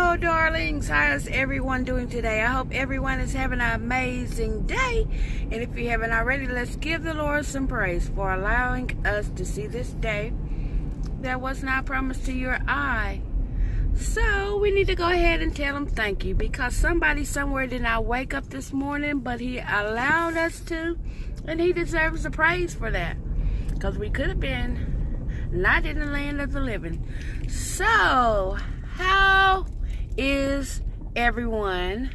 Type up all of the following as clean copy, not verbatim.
Hello, darlings. How is everyone doing today? I hope everyone is having an amazing day. And if you haven't already, let's give the Lord some praise for allowing us to see this day that was not promised to your eye. So we need to go ahead and tell him thank you, because somebody somewhere did not wake up this morning, but he allowed us to, and he deserves the praise for that, because we could have been not in the land of the living. So how is everyone,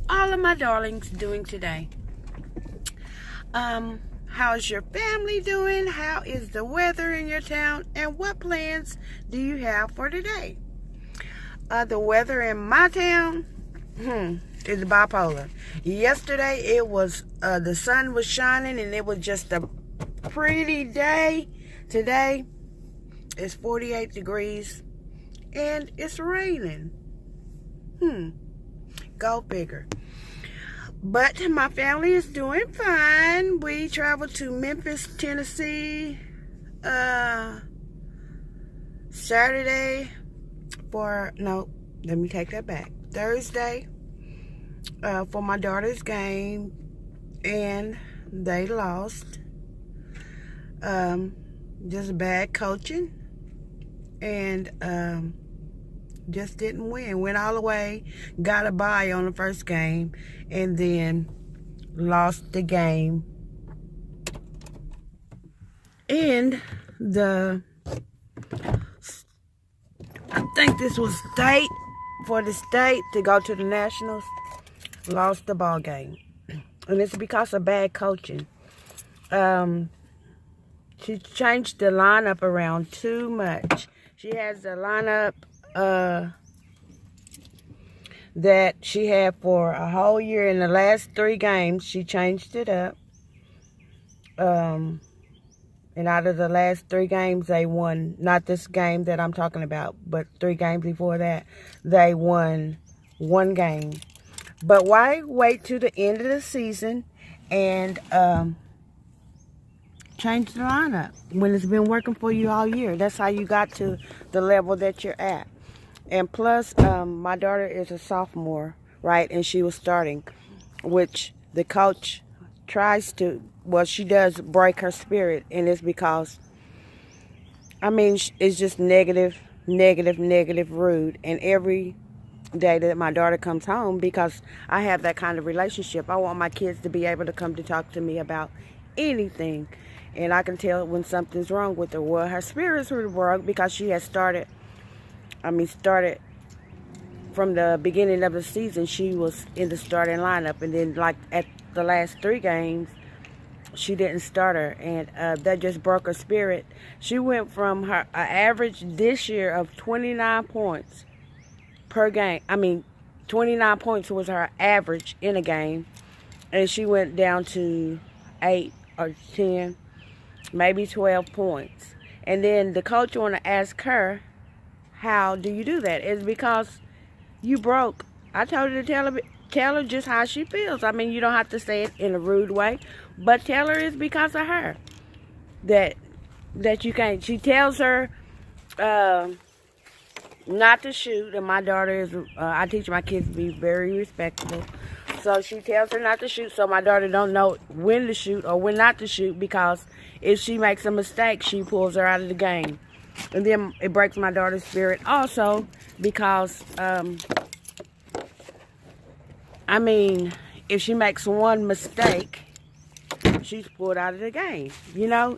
all of my darlings, doing today? How's your family doing? How is the weather in your town? And what plans do you have for today? The weather in my town is bipolar. Yesterday it was the sun was shining and it was just a pretty day. Today it's 48 degrees and it's raining. Go figure. But my family is doing fine. We traveled to Memphis, Tennessee Thursday for my daughter's game, and they lost. Just bad coaching, and just didn't win. Went all the way, got a bye on the first game, and then lost the game. And I think this was for the state to go to the Nationals, lost the ball game. And it's because of bad coaching. She changed the lineup around too much. She has the lineup that she had for a whole year. In the last 3 games, she changed it up. And out of the last 3 games, they won, not this game that I'm talking about, but 3 games before that, they won 1 game. But why wait to the end of the season and change the lineup when it's been working for you all year? That's how you got to the level that you're at. And plus, my daughter is a sophomore, right? And she was starting, which the coach tries to, she does break her spirit. And it's because, it's just negative, rude. And every day that my daughter comes home, because I have that kind of relationship, I want my kids to be able to come to talk to me about anything. And I can tell when something's wrong with her. Well, her spirits were broke because she had started from the beginning of the season. She was in the starting lineup, and then like at the last 3 games, she didn't start her, and that just broke her spirit. She went from her average this year of 29 points per game. 29 points was her average in a game, and she went down to 8 or 10, maybe 12 points. And then the coach want to ask her, how do you do that? It's because you broke. I told her to tell her just how she feels. You don't have to say it in a rude way, but tell her it's because of her that you can't. She tells her not to shoot, and my daughter is, I teach my kids to be very respectful. So she tells her not to shoot, so my daughter don't know when to shoot or when not to shoot, because if she makes a mistake, she pulls her out of the game. And then it breaks my daughter's spirit also, because, if she makes one mistake, she's pulled out of the game,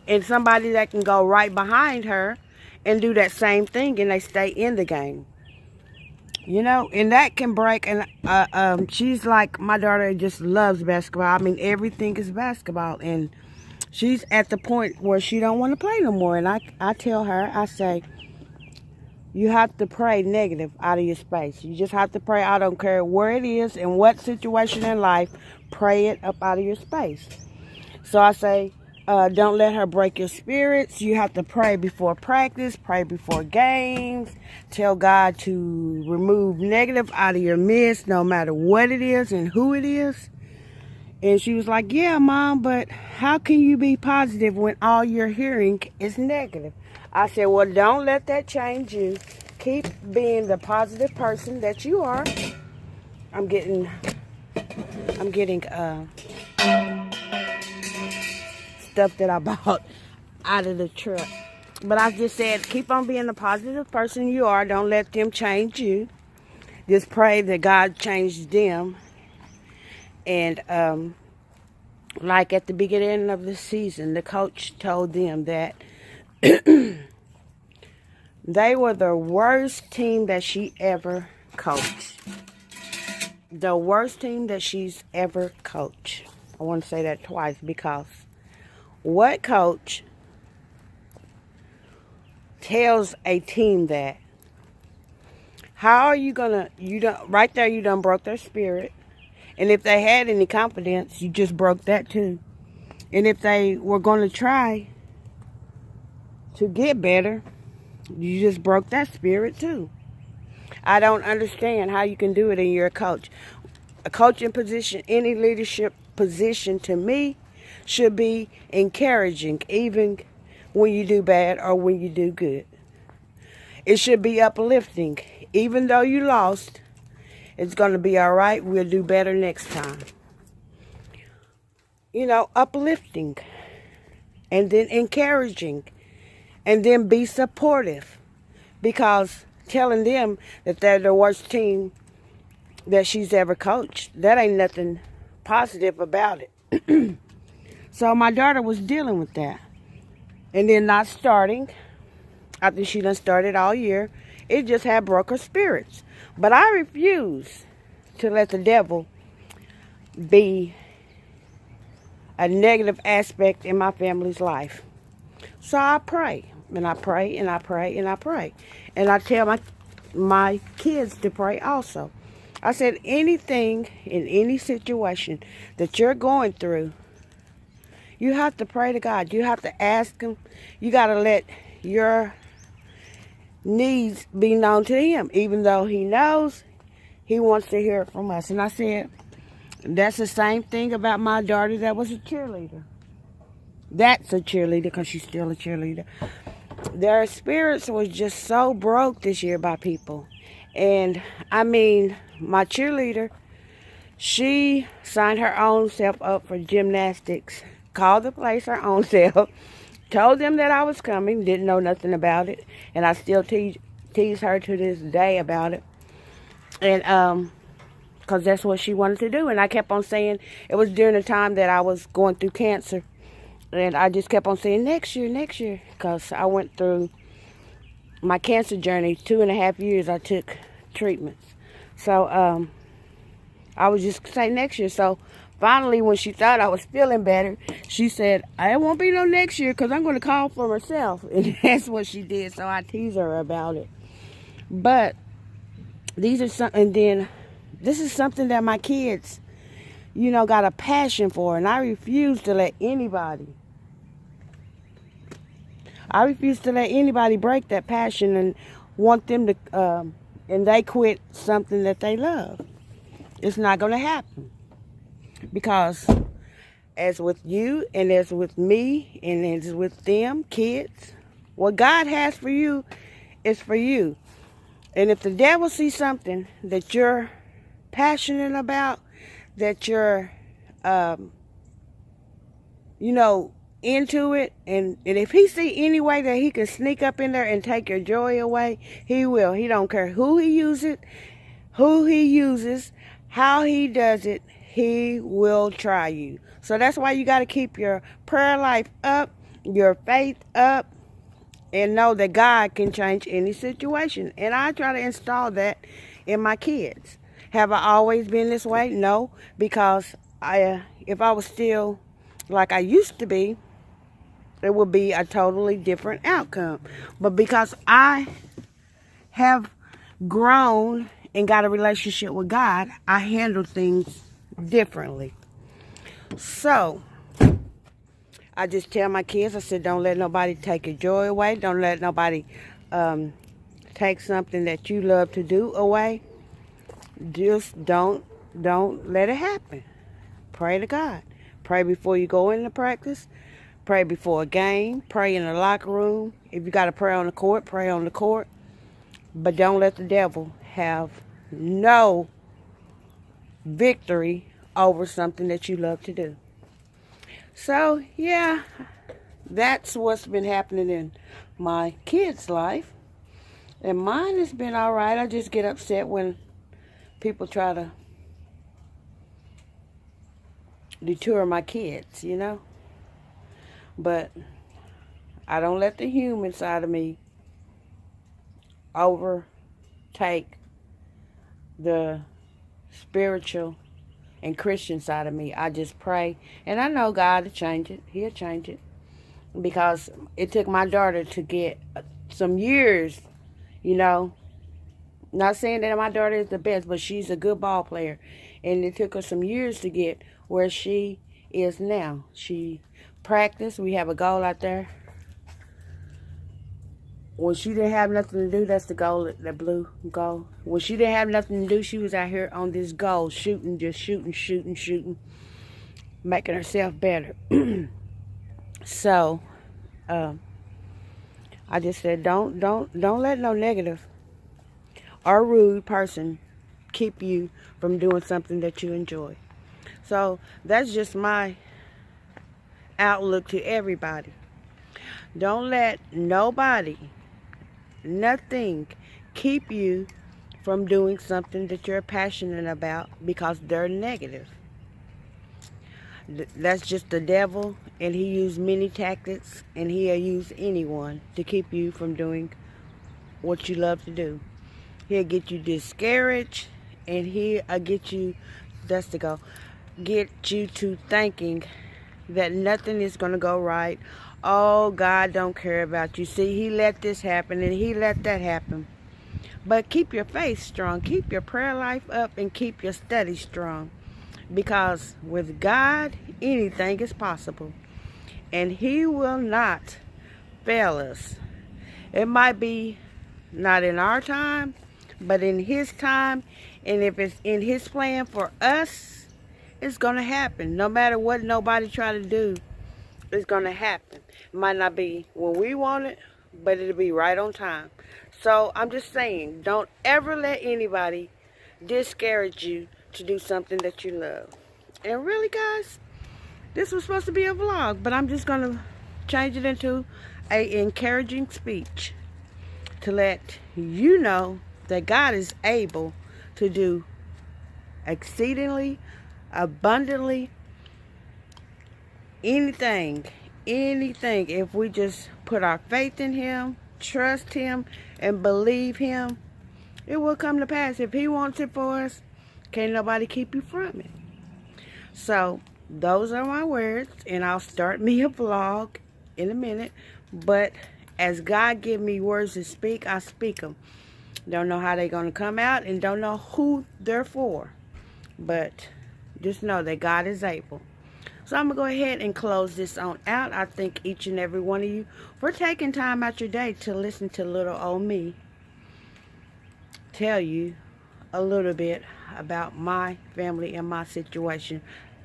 and somebody that can go right behind her and do that same thing, and they stay in the game. And that can break. And she's like, my daughter just loves basketball. Everything is basketball, and she's at the point where she don't want to play no more. And I tell her, I say, you have to pray negative out of your space. You just have to pray. I don't care where it is and what situation in life, pray it up out of your space. So I say, don't let her break your spirits. You have to pray before practice, pray before games. Tell God to remove negative out of your midst, no matter what it is and who it is. And she was like, yeah, Mom, but how can you be positive when all you're hearing is negative? I said, well, don't let that change you. keep being the positive person that you are. I'm getting stuff that I bought out of the truck. But I just said, keep on being the positive person you are. Don't let them change you. Just pray that God changed them. And like at the beginning of the season, the coach told them that they were the worst team that she ever coached. The worst team that she's ever coached. I want to say that twice, because what coach tells a team that? How are you gonna, right there you done broke their spirit. And if they had any confidence, you just broke that too. And if they were gonna try to get better, you just broke that spirit too. I don't understand how you can do it, and you're a coach. A coaching position, any leadership position to me should be encouraging, even when you do bad or when you do good. It should be uplifting. Even though you lost, it's going to be all right. We'll do better next time. You know, uplifting. And then encouraging. And then be supportive. Because telling them that they're the worst team that she's ever coached, that ain't nothing positive about it. So my daughter was dealing with that. And then not starting, after she done started all year, it just had broke her spirits. But I refuse to let the devil be a negative aspect in my family's life. So I pray, and I pray, and I pray, and I pray. And I tell my kids to pray also. I said, anything in any situation that you're going through, you have to pray to God. You have to ask Him. You got to let your needs be known to Him. Even though He knows, He wants to hear it from us. And I said, that's the same thing about my daughter that was a cheerleader. That's a cheerleader, because she's still a cheerleader. Their spirits was just so broke this year by people. And I mean, my cheerleader, she signed her own self up for gymnastics, called the place her own self, told them that I was coming, didn't know nothing about it, and I still tease her to this day about it. And because that's what she wanted to do. And I kept on saying, it was during the time that I was going through cancer, and I just kept on saying, next year, because I went through my cancer journey. 2.5 years I took treatments. So I was just saying next year. So finally, when she thought I was feeling better, she said, it won't be no next year, because I'm going to call for myself. And that's what she did. So I tease her about it. But these are some, and then this is something that my kids, you know, got a passion for. And I refuse to let anybody break that passion and want them to, and they quit something that they love. It's not going to happen. Because as with you, and as with me, and as with them, kids, what God has for you is for you. And if the devil sees something that you're passionate about, that you're, you know, into it, and if he see any way that he can sneak up in there and take your joy away, he will. He don't care who he uses, how he does it, he will try you. So that's why you got to keep your prayer life up, your faith up, and know that God can change any situation. And I try to install that in my kids. Have I always been this way? No, because if I was still like I used to be, it would be a totally different outcome. But because I have grown and got a relationship with God, I handle things differently. So I just tell my kids, I said, don't let nobody take your joy away. Don't let nobody take something that you love to do away. Just don't let it happen. Pray to God. Pray before you go into practice. Pray before a game. Pray in the locker room. If you got to pray on the court, pray on the court. But don't let the devil have no victory over something that you love to do. So, yeah, that's what's been happening in my kids' life. And mine has been all right. I just get upset when people try to detour my kids, you know. But I don't let the human side of me overtake the spiritual and Christian side of me. I just pray, and I know God will change it. He'll change it, because it took my daughter to get some years, you know. Not saying that my daughter is the best, but she's a good ball player, and it took her some years to get where she is now. She practiced. We have a goal out there. When she didn't have nothing to do, that's the goal, the blue goal. When she didn't have nothing to do, she was out here on this goal, shooting, just shooting, making herself better. So, I just said, don't let no negative or rude person keep you from doing something that you enjoy. So that's just my outlook to everybody. Don't let nobody, nothing keep you from doing something that you're passionate about because they're negative. That's just the devil, and he used many tactics, and he'll use anyone to keep you from doing what you love to do. He'll get you discouraged, and he'll get you, that's the goal, get you to thinking that nothing is going to go right. Oh, God don't care about you. See, he let this happen, and he let that happen. But keep your faith strong. Keep your prayer life up, and keep your study strong. Because with God, anything is possible. And he will not fail us. It might be not in our time, but in his time. And if it's in his plan for us, it's going to happen. No matter what nobody try to do, it's going to happen. It might not be when we want it, but it'll be right on time. So I'm just saying, don't ever let anybody discourage you to do something that you love. And really, guys, this was supposed to be a vlog, but I'm just going to change it into an encouraging speech to let you know that God is able to do exceedingly, abundantly, anything, if we just put our faith in him, trust him, and believe him. It will come to pass. If he wants it for us, can't nobody keep you from it. So those are my words, and I'll start me a vlog in a minute. But as God give me words to speak, I speak them. Don't know how they're going to come out, and don't know who they're for. But just know that God is able. So I'm going to go ahead and close this on out. I thank each and every one of you for taking time out your day to listen to little old me tell you a little bit about my family and my situation,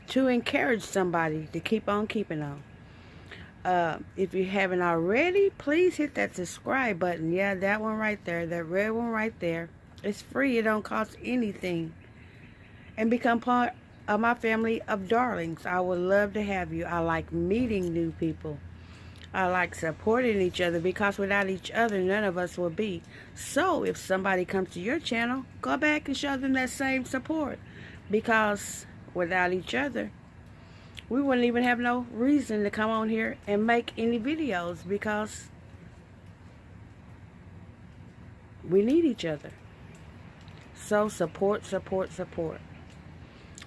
to encourage somebody to keep on keeping on. If you haven't already, please hit that subscribe button. Yeah, that one right there, that red one right there. It's free. It don't cost anything. And become part of my family of darlings. I would love to have you. I like meeting new people. I like supporting each other, because without each other, none of us will be. So if somebody comes to your channel, go back and show them that same support, because without each other, we wouldn't even have no reason to come on here and make any videos, because we need each other. So support.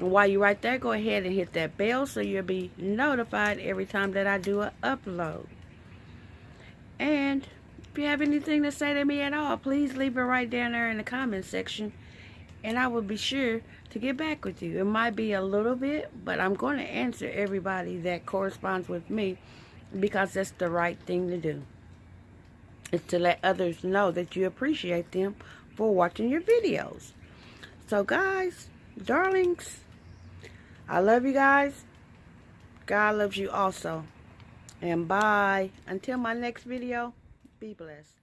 And while you're right there, go ahead and hit that bell so you'll be notified every time that I do an upload. And if you have anything to say to me at all, please leave it right down there in the comment section, and I will be sure to get back with you. It might be a little bit, but I'm going to answer everybody that corresponds with me, because that's the right thing to do. It's to let others know that you appreciate them for watching your videos. So guys, darlings, I love you guys. God loves you also. And bye. Until my next video, be blessed.